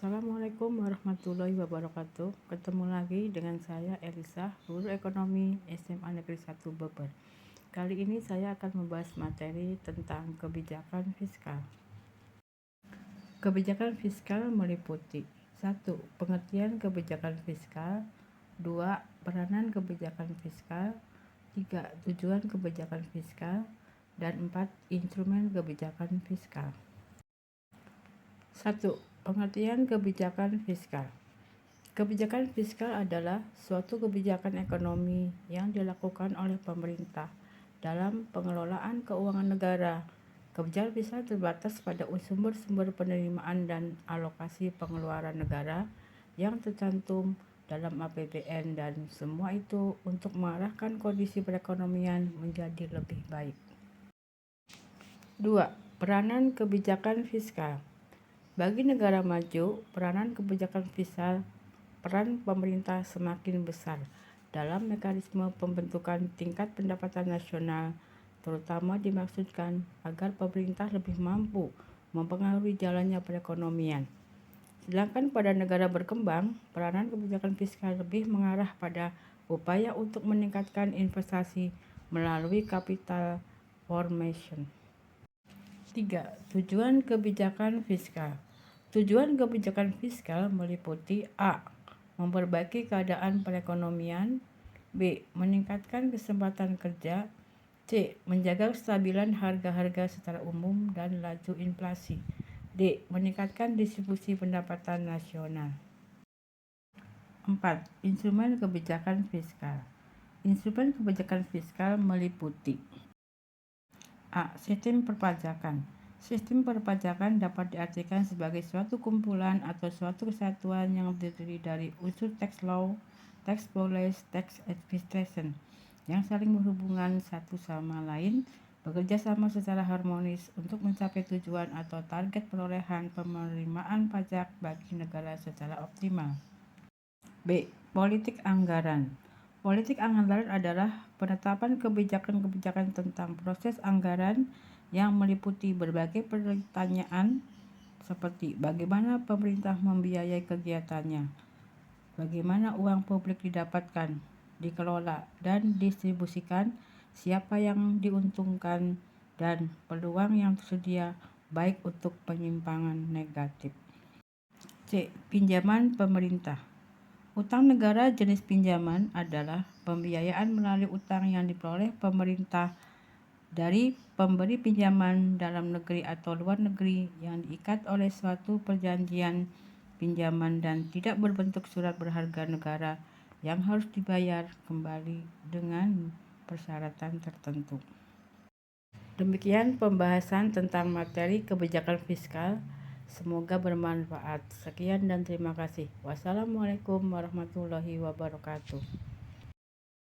Assalamualaikum warahmatullahi wabarakatuh. Ketemu lagi dengan saya Elisa, guru ekonomi SMA Negeri 1 Beber. Kali ini saya akan membahas materi tentang kebijakan fiskal. Kebijakan fiskal meliputi 1. Pengertian kebijakan fiskal, 2. Peranan kebijakan fiskal, 3. Tujuan kebijakan fiskal, dan 4. Instrumen kebijakan fiskal. 1. Pengertian kebijakan fiskal. Kebijakan fiskal adalah suatu kebijakan ekonomi yang dilakukan oleh pemerintah dalam pengelolaan keuangan negara. Kebijakan fiskal terbatas pada sumber-sumber penerimaan dan alokasi pengeluaran negara yang tercantum dalam APBN, dan semua itu untuk mengarahkan kondisi perekonomian menjadi lebih baik. 2. Peranan kebijakan fiskal. Bagi negara maju, peranan kebijakan fiskal, peran pemerintah semakin besar dalam mekanisme pembentukan tingkat pendapatan nasional, terutama dimaksudkan agar pemerintah lebih mampu mempengaruhi jalannya perekonomian. Sedangkan pada negara berkembang, peranan kebijakan fiskal lebih mengarah pada upaya untuk meningkatkan investasi melalui capital formation. 3. Tujuan kebijakan fiskal. Tujuan kebijakan fiskal meliputi A. Memperbaiki keadaan perekonomian, B. Meningkatkan kesempatan kerja, C. Menjaga kestabilan harga-harga secara umum dan laju inflasi, D. Meningkatkan distribusi pendapatan nasional. 4. Instrumen kebijakan fiskal. Instrumen kebijakan fiskal meliputi A. Sistem perpajakan. Sistem perpajakan dapat diartikan sebagai suatu kumpulan atau suatu kesatuan yang terdiri dari unsur tax law, tax policy, tax administration yang saling berhubungan satu sama lain, bekerja sama secara harmonis untuk mencapai tujuan atau target perolehan penerimaan pajak bagi negara secara optimal. B. Politik anggaran. Politik anggaran adalah penetapan kebijakan-kebijakan tentang proses anggaran yang meliputi berbagai pertanyaan seperti bagaimana pemerintah membiayai kegiatannya, bagaimana uang publik didapatkan, dikelola, dan distribusikan, siapa yang diuntungkan, dan peluang yang tersedia baik untuk penyimpangan negatif. C. Pinjaman pemerintah. Utang negara jenis pinjaman adalah pembiayaan melalui utang yang diperoleh pemerintah dari pemberi pinjaman dalam negeri atau luar negeri yang diikat oleh suatu perjanjian pinjaman dan tidak berbentuk surat berharga negara yang harus dibayar kembali dengan persyaratan tertentu. Demikian pembahasan tentang materi kebijakan fiskal. Semoga bermanfaat. Sekian dan terima kasih. Wassalamualaikum warahmatullahi wabarakatuh.